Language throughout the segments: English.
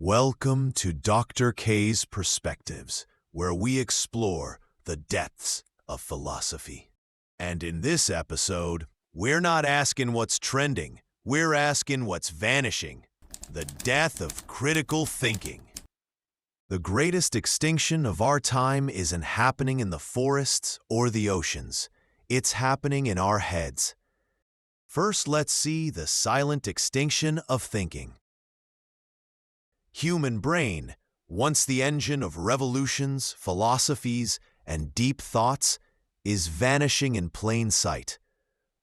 Welcome to Dr. K's Perspectives, where we explore the depths of philosophy. And in this episode, we're not asking what's trending, we're asking what's vanishing. The death of critical thinking. The greatest extinction of our time isn't happening in the forests or the oceans. It's happening in our heads. First, let's see the silent extinction of thinking. Human brain, once the engine of revolutions, philosophies, and deep thoughts, is vanishing in plain sight.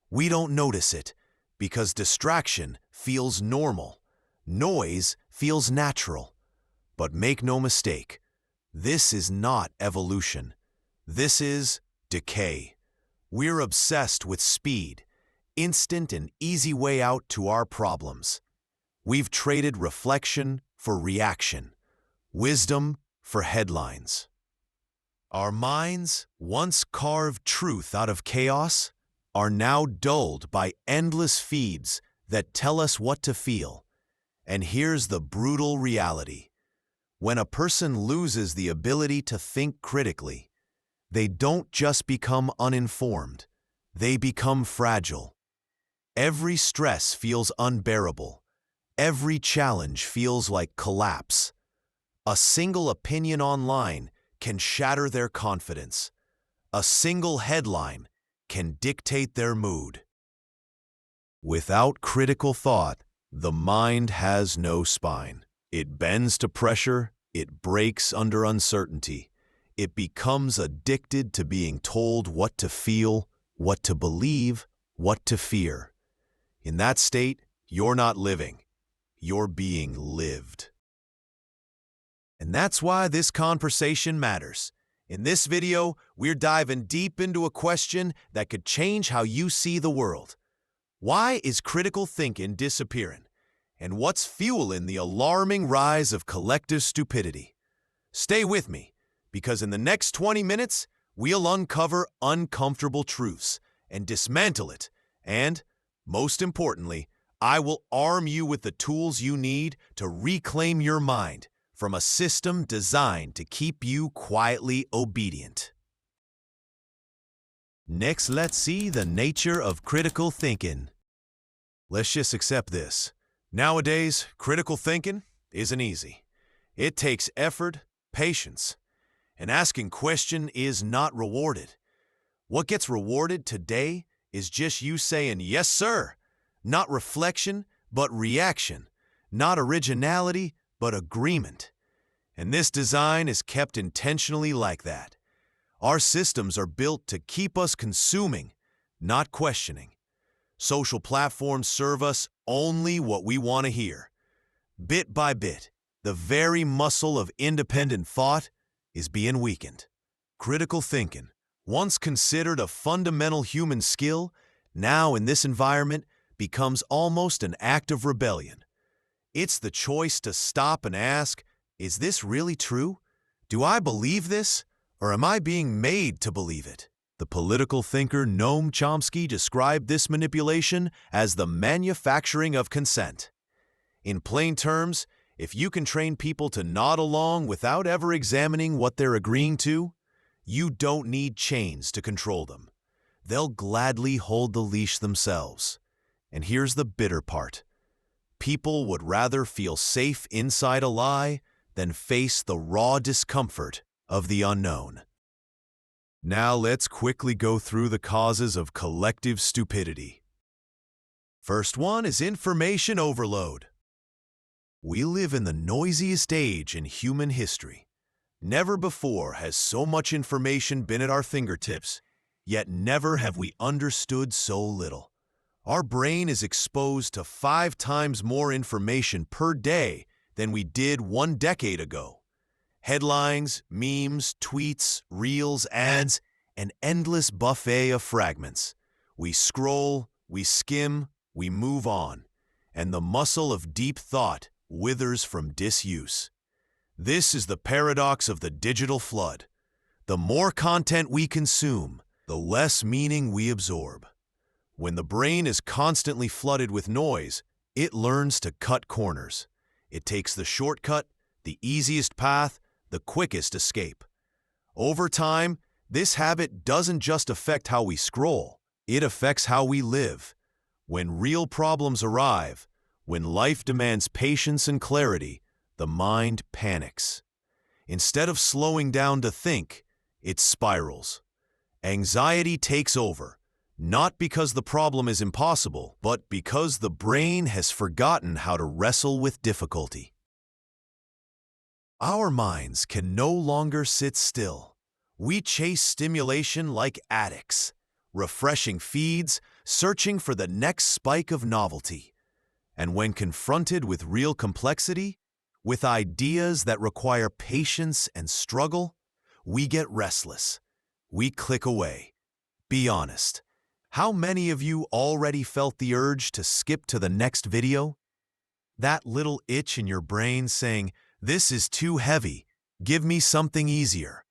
We don't notice it because distraction feels normal. Noise feels natural. But make no mistake, this is not evolution. This is decay. We're obsessed with speed, instant and easy way out to our problems. We've traded reflection for reaction, wisdom for headlines. Our minds, once carved truth out of chaos, are now dulled by endless feeds that tell us what to feel. And here's the brutal reality. When a person loses the ability to think critically, they don't just become uninformed, they become fragile. Every stress feels unbearable. Every challenge feels like collapse. A single opinion online can shatter their confidence. A single headline can dictate their mood. Without critical thought, the mind has no spine. It bends to pressure, it breaks under uncertainty. It becomes addicted to being told what to feel, what to believe, what to fear. In that state, you're not living. You're being lived. And that's why this conversation matters. In this video, we're diving deep into a question that could change how you see the world. Why is critical thinking disappearing? And what's fueling the alarming rise of collective stupidity? Stay with me, because in the next 20 minutes, we'll uncover uncomfortable truths and dismantle it. And, most importantly, I will arm you with the tools you need to reclaim your mind from a system designed to keep you quietly obedient. Next, let's see the nature of critical thinking. Let's just accept this. Nowadays, critical thinking isn't easy. It takes effort, patience, and asking questions is not rewarded. What gets rewarded today is just you saying, "Yes, sir." Not reflection, but reaction. Not originality, but agreement. And this design is kept intentionally like that. Our systems are built to keep us consuming, not questioning. Social platforms serve us only what we want to hear. Bit by bit, the very muscle of independent thought is being weakened. Critical thinking, once considered a fundamental human skill, now in this environment becomes almost an act of rebellion. It's the choice to stop and ask, is this really true? Do I believe this? Or am I being made to believe it? The political thinker Noam Chomsky described this manipulation as the manufacturing of consent. In plain terms, if you can train people to nod along without ever examining what they're agreeing to, you don't need chains to control them. They'll gladly hold the leash themselves. And here's the bitter part. People would rather feel safe inside a lie than face the raw discomfort of the unknown. Now let's quickly go through the causes of collective stupidity. First one is information overload. We live in the noisiest age in human history. Never before has so much information been at our fingertips, yet never have we understood so little. Our brain is exposed to 5 times more information per day than we did 1 decade ago. Headlines, memes, tweets, reels, ads, an endless buffet of fragments. We scroll, we skim, we move on, and the muscle of deep thought withers from disuse. This is the paradox of the digital flood. The more content we consume, the less meaning we absorb. When the brain is constantly flooded with noise, it learns to cut corners. It takes the shortcut, the easiest path, the quickest escape. Over time, this habit doesn't just affect how we scroll, it affects how we live. When real problems arrive, when life demands patience and clarity, the mind panics. Instead of slowing down to think, it spirals. Anxiety takes over, not because the problem is impossible, but because the brain has forgotten how to wrestle with difficulty. Our minds can no longer sit still. We chase stimulation like addicts, refreshing feeds, searching for the next spike of novelty. And when confronted with real complexity, with ideas that require patience and struggle, we get restless. We click away. Be honest. How many of you already felt the urge to skip to the next video? That little itch in your brain saying, "This is too heavy, give me something easier."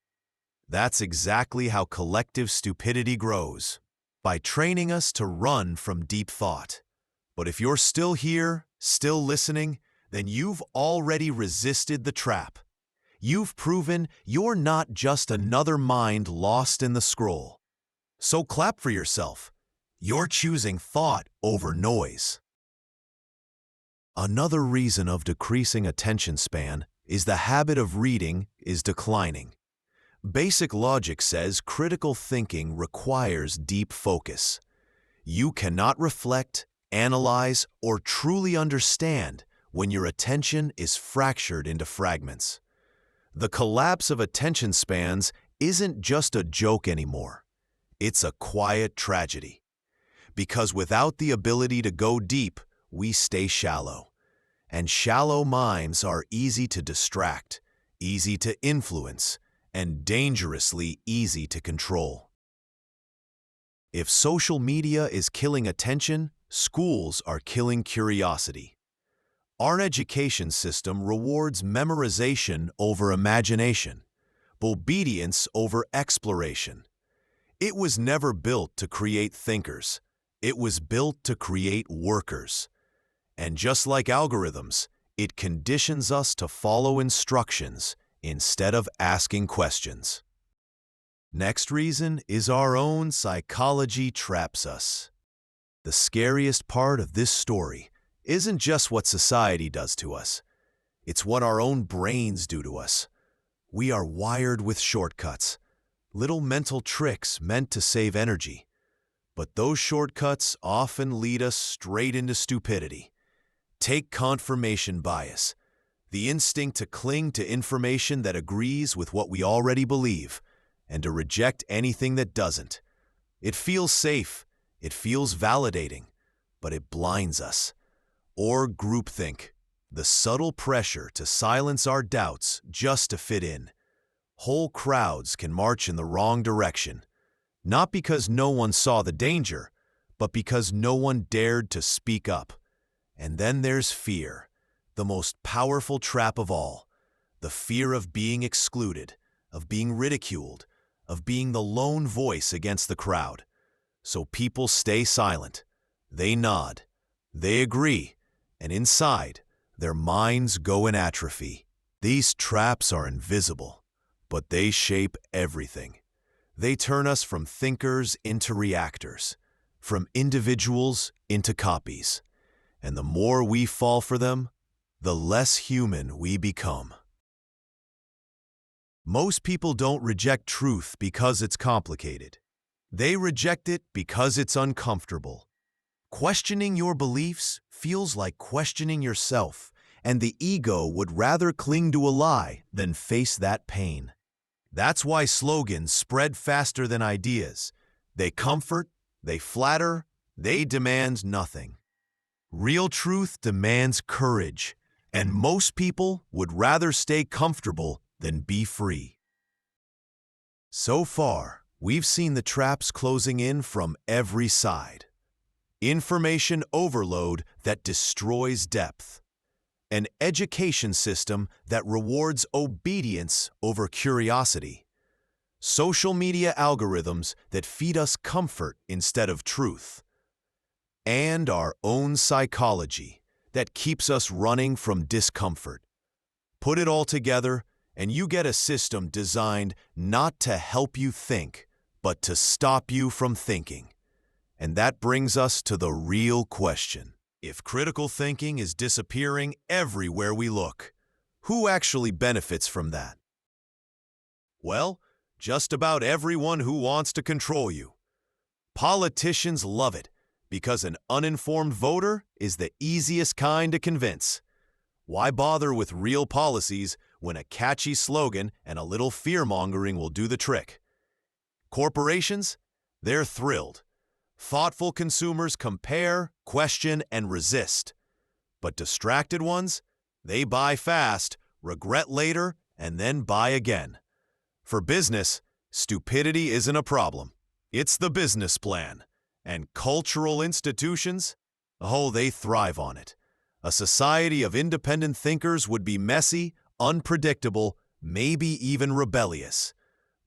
That's exactly how collective stupidity grows, by training us to run from deep thought. But if you're still here, still listening, then you've already resisted the trap. You've proven you're not just another mind lost in the scroll. So clap for yourself. You're choosing thought over noise. Another reason of decreasing attention span is the habit of reading is declining. Basic logic says critical thinking requires deep focus. You cannot reflect, analyze, or truly understand when your attention is fractured into fragments. The collapse of attention spans isn't just a joke anymore. It's a quiet tragedy. Because without the ability to go deep, we stay shallow. And shallow minds are easy to distract, easy to influence, and dangerously easy to control. If social media is killing attention, schools are killing curiosity. Our education system rewards memorization over imagination, obedience over exploration. It was never built to create thinkers. It was built to create workers. And just like algorithms, it conditions us to follow instructions instead of asking questions. Next reason is our own psychology traps us. The scariest part of this story isn't just what society does to us. It's what our own brains do to us. We are wired with shortcuts, little mental tricks meant to save energy. But those shortcuts often lead us straight into stupidity. Take confirmation bias, the instinct to cling to information that agrees with what we already believe, and to reject anything that doesn't. It feels safe, it feels validating, but it blinds us. Or groupthink, the subtle pressure to silence our doubts just to fit in. Whole crowds can march in the wrong direction, not because no one saw the danger, but because no one dared to speak up. And then there's fear, the most powerful trap of all. The fear of being excluded, of being ridiculed, of being the lone voice against the crowd. So people stay silent. They nod. They agree. And inside, their minds go in atrophy. These traps are invisible, but they shape everything. They turn us from thinkers into reactors, from individuals into copies. And the more we fall for them, the less human we become. Most people don't reject truth because it's complicated. They reject it because it's uncomfortable. Questioning your beliefs feels like questioning yourself, and the ego would rather cling to a lie than face that pain. That's why slogans spread faster than ideas. They comfort, they flatter, they demand nothing. Real truth demands courage, and most people would rather stay comfortable than be free. So far, we've seen the traps closing in from every side. Information overload that destroys depth. An education system that rewards obedience over curiosity. Social media algorithms that feed us comfort instead of truth. And our own psychology that keeps us running from discomfort. Put it all together, and you get a system designed not to help you think, but to stop you from thinking. And that brings us to the real question. If critical thinking is disappearing everywhere we look, who actually benefits from that? Well, just about everyone who wants to control you. Politicians love it because an uninformed voter is the easiest kind to convince. Why bother with real policies when a catchy slogan and a little fear-mongering will do the trick? Corporations? They're thrilled. Thoughtful consumers compare, question, and resist. But distracted ones? They buy fast, regret later, and then buy again. For business, stupidity isn't a problem. It's the business plan. And cultural institutions? Oh, they thrive on it. A society of independent thinkers would be messy, unpredictable, maybe even rebellious.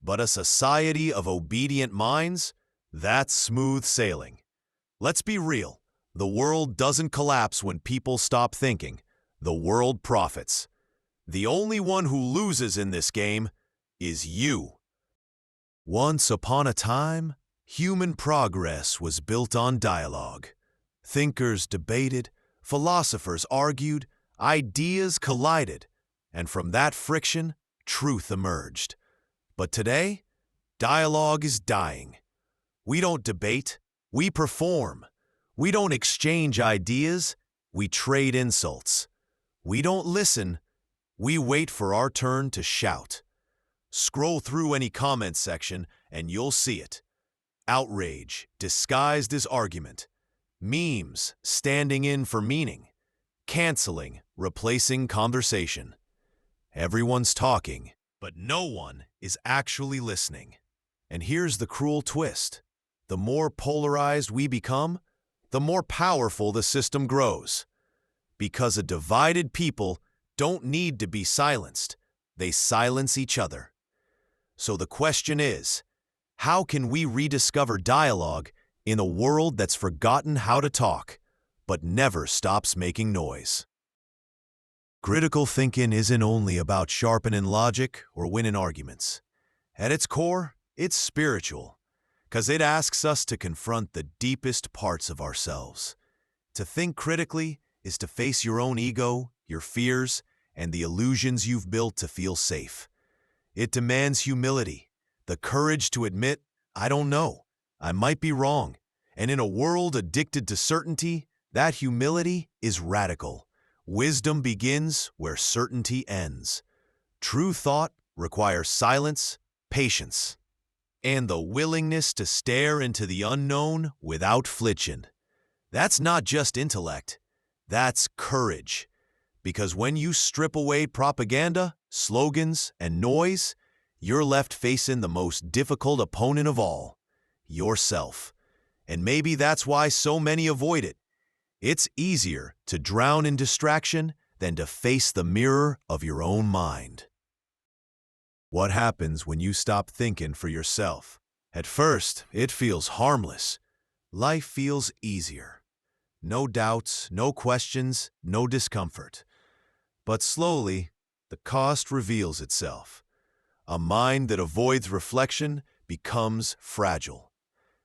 But a society of obedient minds? That's smooth sailing. Let's be real. The world doesn't collapse when people stop thinking. The world profits. The only one who loses in this game is you. Once upon a time, human progress was built on dialogue. Thinkers debated, philosophers argued, ideas collided, and from that friction, truth emerged. But today, dialogue is dying. We don't debate, we perform. We don't exchange ideas, we trade insults. We don't listen, we wait for our turn to shout. Scroll through any comment section and you'll see it. Outrage disguised as argument. Memes standing in for meaning. Canceling replacing conversation. Everyone's talking, but no one is actually listening. And here's the cruel twist. The more polarized we become, the more powerful the system grows. Because a divided people don't need to be silenced. They silence each other. So the question is, how can we rediscover dialogue in a world that's forgotten how to talk, but never stops making noise? Critical thinking isn't only about sharpening logic or winning arguments. At its core, it's spiritual, because it asks us to confront the deepest parts of ourselves. To think critically is to face your own ego, your fears, and the illusions you've built to feel safe. It demands humility, the courage to admit, I don't know, I might be wrong. And in a world addicted to certainty, that humility is radical. Wisdom begins where certainty ends. True thought requires silence, patience, and the willingness to stare into the unknown without flinching. That's not just intellect, that's courage. Because when you strip away propaganda, slogans, and noise, you're left facing the most difficult opponent of all, yourself. And maybe that's why so many avoid it. It's easier to drown in distraction than to face the mirror of your own mind. What happens when you stop thinking for yourself? At first, it feels harmless. Life feels easier. No doubts, no questions, no discomfort. But slowly, the cost reveals itself. A mind that avoids reflection becomes fragile.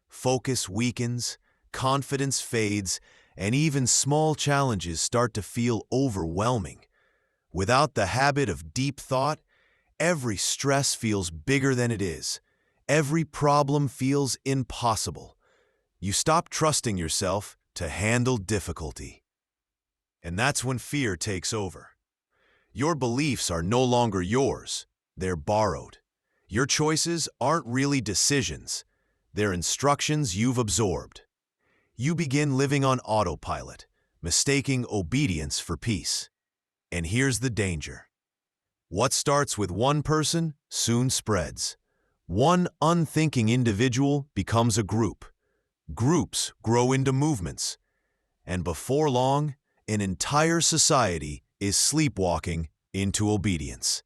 Focus weakens, confidence fades, and even small challenges start to feel overwhelming. Without the habit of deep thought, every stress feels bigger than it is. Every problem feels impossible. You stop trusting yourself to handle difficulty. And that's when fear takes over. Your beliefs are no longer yours, they're borrowed. Your choices aren't really decisions, they're instructions you've absorbed. You begin living on autopilot, mistaking obedience for peace. And here's the danger. What starts with one person soon spreads. One unthinking individual becomes a group. Groups grow into movements. And before long, an entire society is sleepwalking into obedience.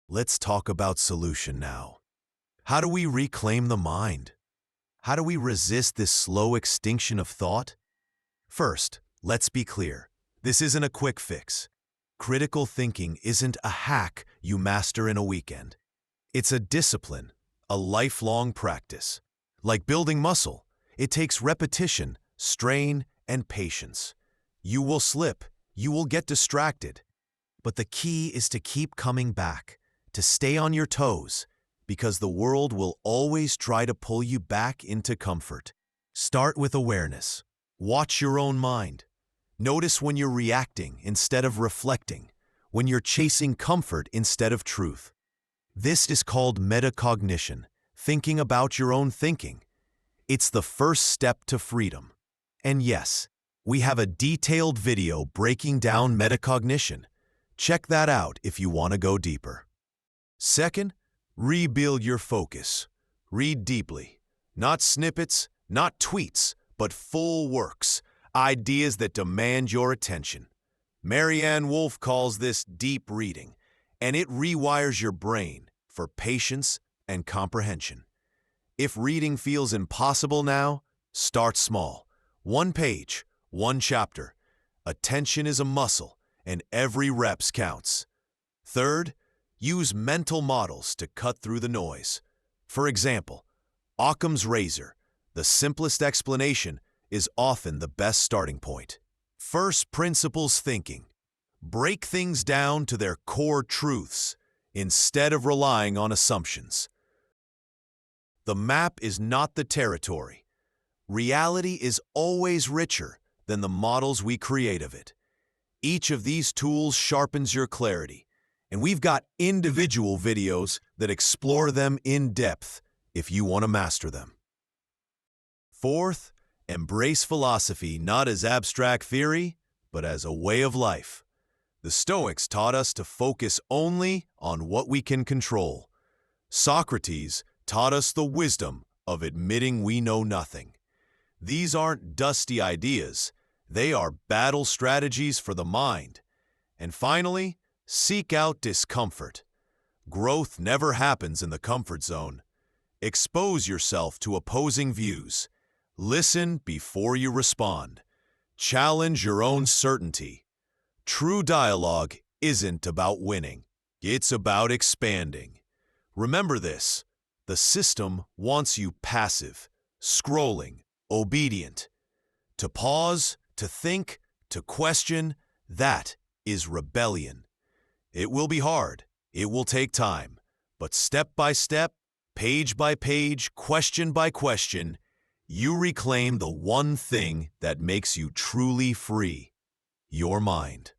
Let's talk about solution now. How do we reclaim the mind? How do we resist this slow extinction of thought? First, Let's be clear. This isn't a quick fix. Critical thinking isn't a hack you master in a weekend. It's a discipline, a lifelong practice. Like building muscle, it takes repetition, strain, and patience. You will slip, you will get distracted. But the key is to keep coming back, to stay on your toes, because the world will always try to pull you back into comfort. Start with awareness. Watch your own mind. Notice when you're reacting instead of reflecting, when you're chasing comfort instead of truth. This is called metacognition, thinking about your own thinking. It's the first step to freedom. And yes, we have a detailed video breaking down metacognition. Check that out if you want to go deeper. Second, rebuild your focus. Read deeply. Not snippets, not tweets, but full works, ideas that demand your attention. Marianne Wolf calls this deep reading, and it rewires your brain for patience and comprehension. If reading feels impossible now, start small. 1 page, 1 chapter. Attention is a muscle, and every rep counts. Third, use mental models to cut through the noise. For example, Occam's razor, the simplest explanation, is often the best starting point. First principles thinking. Break things down to their core truths instead of relying on assumptions. The map is not the territory. Reality is always richer than the models we create of it. Each of these tools sharpens your clarity, and we've got individual videos that explore them in depth if you want to master them. Fourth, embrace philosophy not as abstract theory, but as a way of life. The Stoics taught us to focus only on what we can control. Socrates taught us the wisdom of admitting we know nothing. These aren't dusty ideas. They are battle strategies for the mind. And finally, seek out discomfort. Growth never happens in the comfort zone. Expose yourself to opposing views. Listen before you respond. Challenge your own certainty. True dialogue isn't about winning. It's about expanding. Remember this: the system wants you passive, scrolling, obedient. To pause, to think, to question, that is rebellion. It will be hard. It will take time. But step by step, page by page, question by question, you reclaim the one thing that makes you truly free: your mind.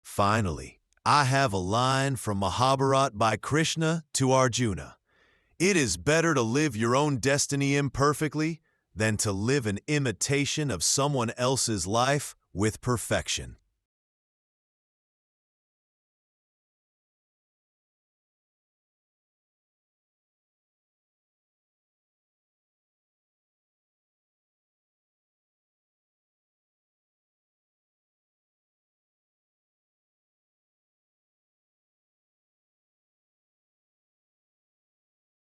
Finally, I have a line from Mahabharata by Krishna to Arjuna. It is better to live your own destiny imperfectly than to live an imitation of someone else's life with perfection.